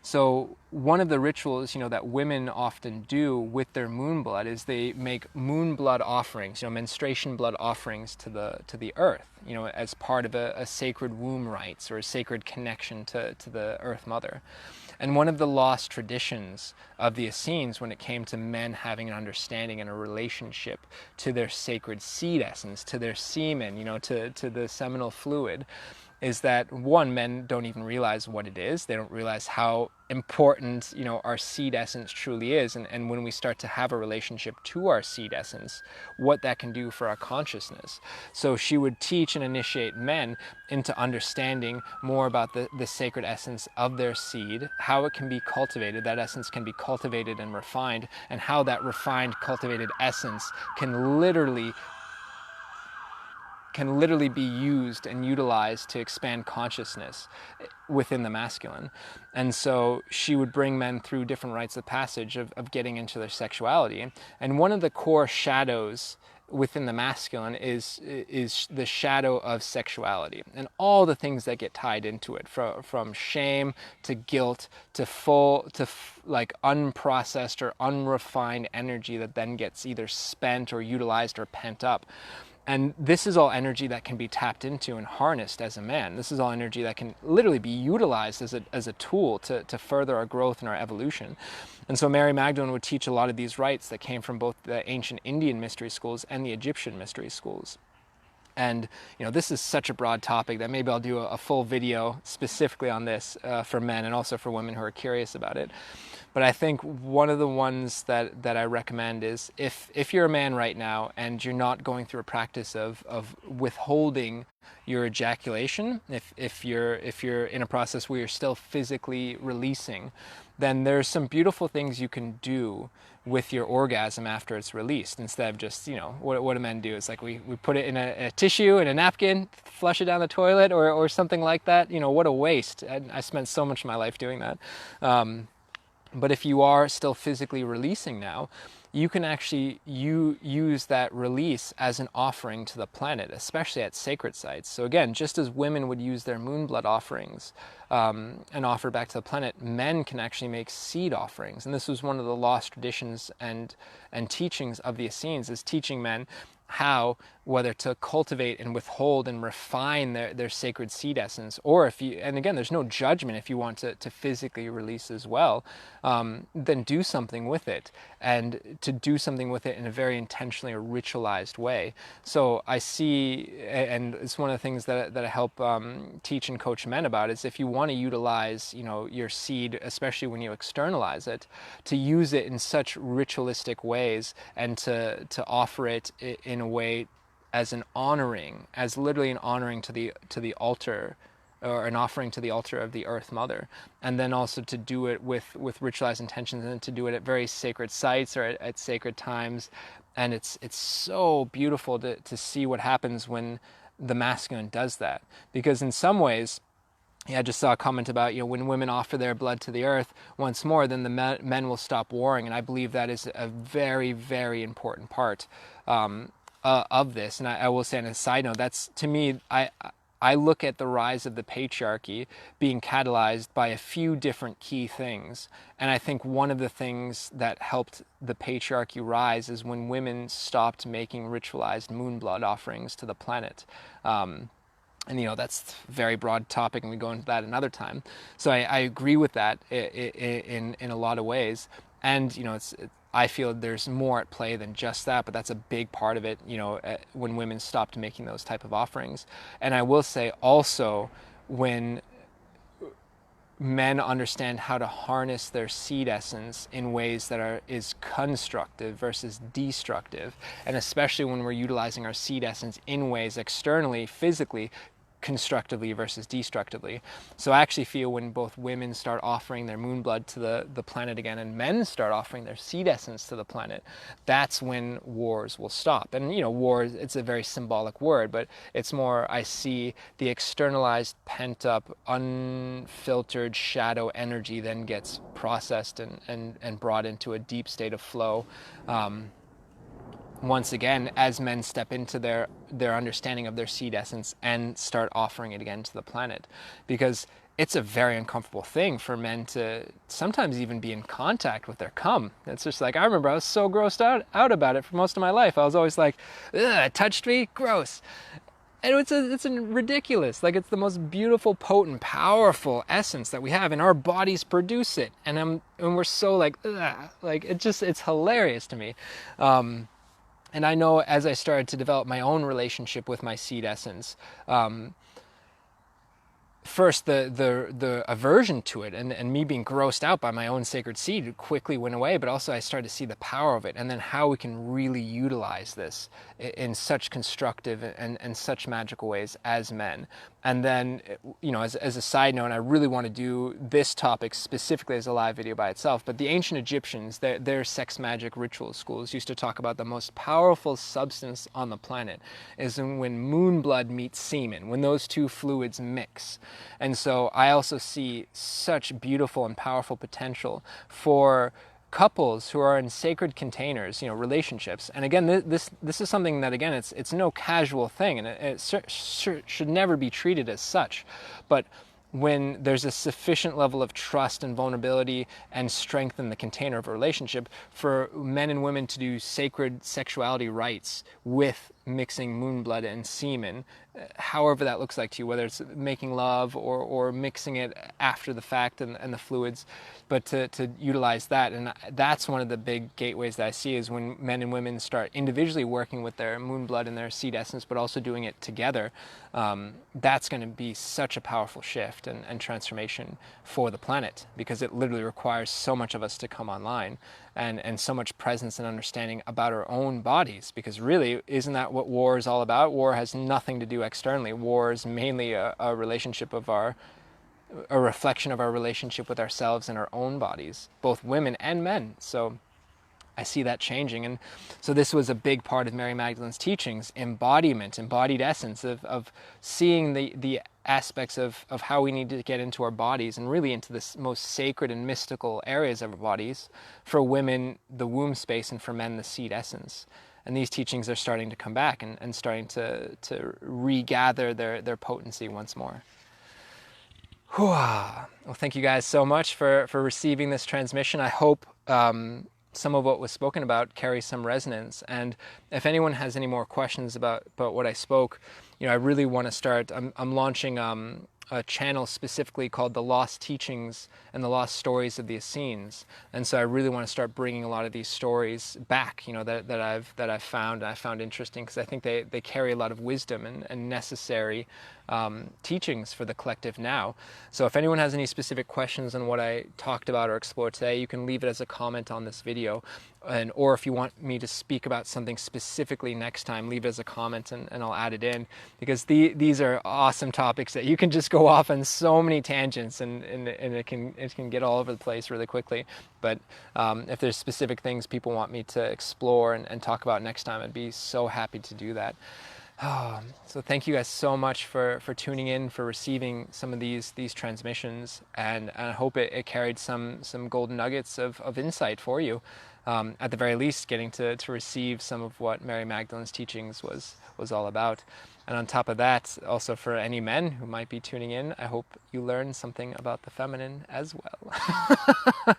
So one of the rituals, that women often do with their moon blood is they make moon blood offerings, menstruation blood offerings to the earth, as part of a sacred womb rites or a sacred connection to the Earth Mother. And one of the lost traditions of the Essenes when it came to men having an understanding and a relationship to their sacred seed essence, to their semen, to the seminal fluid, is that, one, men don't even realize what it is. They don't realize how important, our seed essence truly is. And when we start to have a relationship to our seed essence, what that can do for our consciousness. So she would teach and initiate men into understanding more about the sacred essence of their seed, how it can be cultivated, that essence can be cultivated and refined, and how that refined, cultivated essence can literally be used and utilized to expand consciousness within the masculine. And so she would bring men through different rites of passage of getting into their sexuality. And one of the core shadows within the masculine is the shadow of sexuality and all the things that get tied into it, from shame to guilt to unprocessed or unrefined energy that then gets either spent or utilized or pent up. And this is all energy that can be tapped into and harnessed as a man. This is all energy that can literally be utilized as a tool to further our growth and our evolution. And so Mary Magdalene would teach a lot of these rites that came from both the ancient Indian mystery schools and the Egyptian mystery schools. And this is such a broad topic that maybe I'll do a full video specifically on this for men and also for women who are curious about it. But I think one of the ones that I recommend is if you're a man right now and you're not going through a practice of withholding your ejaculation, if you're in a process where you're still physically releasing, then there's some beautiful things you can do with your orgasm after it's released, instead of just, what do men do? It's like we put it in a tissue, in a napkin, flush it down the toilet or something like that. What a waste. I spent so much of my life doing that. But if you are still physically releasing now, you can actually use that release as an offering to the planet, especially at sacred sites. So again, just as women would use their moon blood offerings and offer back to the planet, men can actually make seed offerings. And this was one of the lost traditions and teachings of the Essenes, is teaching men how, whether to cultivate and withhold and refine their sacred seed essence, or if you, and again, there's no judgment if you want to physically release as well, then do something with it, and to do something with it in a very intentionally or ritualized way. So I see, and it's one of the things that I help teach and coach men about, is if you want to utilize, your seed, especially when you externalize it, to use it in such ritualistic ways, and to offer it in a way as an honoring, as literally an honoring to the altar, or an offering to the altar of the Earth Mother, and then also to do it with ritualized intentions, and to do it at very sacred sites or at sacred times. And it's so beautiful to see what happens when the masculine does that, because in some ways, yeah, I just saw a comment about, when women offer their blood to the earth once more, then the men will stop warring. And I believe that is a very, very important part of this. And I will say, on a side note, that's, to me, I look at the rise of the patriarchy being catalyzed by a few different key things. And I think one of the things that helped the patriarchy rise is when women stopped making ritualized moon blood offerings to the planet. And that's a very broad topic, and we go into that another time. So I agree with that in a lot of ways. And I feel there's more at play than just that, but that's a big part of it. When women stopped making those type of offerings. And I will say also, when men understand how to harness their seed essence in ways that is constructive versus destructive, and especially when we're utilizing our seed essence in ways externally, physically, constructively versus destructively. So I actually feel when both women start offering their moon blood to the planet again, and men start offering their seed essence to the planet, that's when wars will stop. And war, it's a very symbolic word, but it's more, I see the externalized, pent up, unfiltered shadow energy then gets processed and brought into a deep state of flow. Once again, as men step into their understanding of their seed essence and start offering it again to the planet. Because it's a very uncomfortable thing for men to sometimes even be in contact with their cum. It's just like, I remember I was so grossed out about it for most of my life. I was always like, ugh, it touched me, gross. And it's ridiculous. Like, it's the most beautiful, potent, powerful essence that we have, and our bodies produce it. And we're so like, ugh, like it's hilarious to me. And I know, as I started to develop my own relationship with my seed essence, first the aversion to it and me being grossed out by my own sacred seed quickly went away, but also I started to see the power of it, and then how we can really utilize this in such constructive and such magical ways as men. And then, as a side note, I really want to do this topic specifically as a live video by itself, but the ancient Egyptians, their sex magic ritual schools used to talk about the most powerful substance on the planet is when moon blood meets semen, when those two fluids mix. And so I also see such beautiful and powerful potential for couples who are in sacred containers, relationships. And again, this is something that, again, it's no casual thing, and it should never be treated as such. But when there's a sufficient level of trust and vulnerability and strength in the container of a relationship, for men and women to do sacred sexuality rites with mixing moon blood and semen, however that looks like to you, whether it's making love or mixing it after the fact and the fluids, but to utilize that. And that's one of the big gateways that I see, is when men and women start individually working with their moon blood and their seed essence, but also doing it together. That's going to be such a powerful shift and transformation for the planet, because it literally requires so much of us to come online, and so much presence and understanding about our own bodies. Because really, isn't that what war is all about? War has nothing to do externally. War is mainly a relationship of a reflection of our relationship with ourselves and our own bodies, both women and men. So I see that changing. And so this was a big part of Mary Magdalene's teachings, embodiment, embodied essence of seeing the aspects of how we need to get into our bodies, and really into the most sacred and mystical areas of our bodies. For women, the womb space, and for men, the seed essence. And these teachings are starting to come back and starting to regather their potency once more. Well, thank you guys so much for receiving this transmission. I hope some of what was spoken about carries some resonance. And if anyone has any more questions about what I spoke, I really want to start. I'm launching a channel specifically called The Lost Teachings and the Lost Stories of the Essenes. And so I really want to start bringing a lot of these stories back, that I've found interesting, because I think they carry a lot of wisdom and necessary teachings for the collective now. So if anyone has any specific questions on what I talked about or explored today, you can leave it as a comment on this video. Or if you want me to speak about something specifically next time, leave it as a comment and I'll add it in, because these are awesome topics that you can just go off on so many tangents and it can get all over the place really quickly. But if there's specific things people want me to explore and talk about next time, I'd be so happy to do that. So thank you guys so much for tuning in, for receiving some of these transmissions, and I hope it carried some golden nuggets of insight for you. At the very least, getting to receive some of what Mary Magdalene's teachings was all about. And on top of that, also for any men who might be tuning in, I hope you learn something about the feminine as well.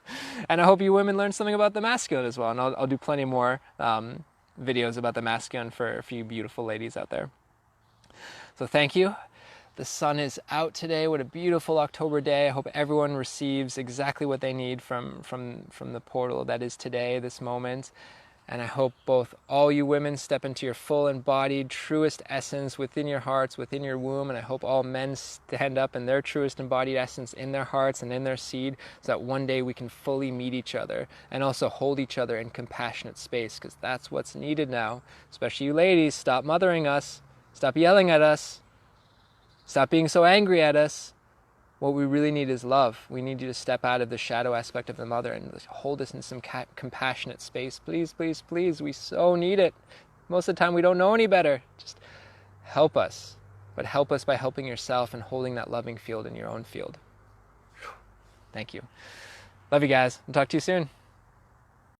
And I hope you women learn something about the masculine as well. And I'll do plenty more videos about the masculine for you beautiful ladies out there. So thank you. The sun is out today. What a beautiful October day. I hope everyone receives exactly what they need from the portal that is today, this moment. And I hope both all you women step into your full embodied, truest essence within your hearts, within your womb. And I hope all men stand up in their truest embodied essence in their hearts and in their seed, so that one day we can fully meet each other and also hold each other in compassionate space, because that's what's needed now. Especially you ladies, stop mothering us. Stop yelling at us. Stop being so angry at us. What we really need is love. We need you to step out of the shadow aspect of the mother and hold us in some compassionate space. Please, please, please. We so need it. Most of the time we don't know any better. Just help us. But help us by helping yourself and holding that loving field in your own field. Thank you. Love you guys. I'll talk to you soon.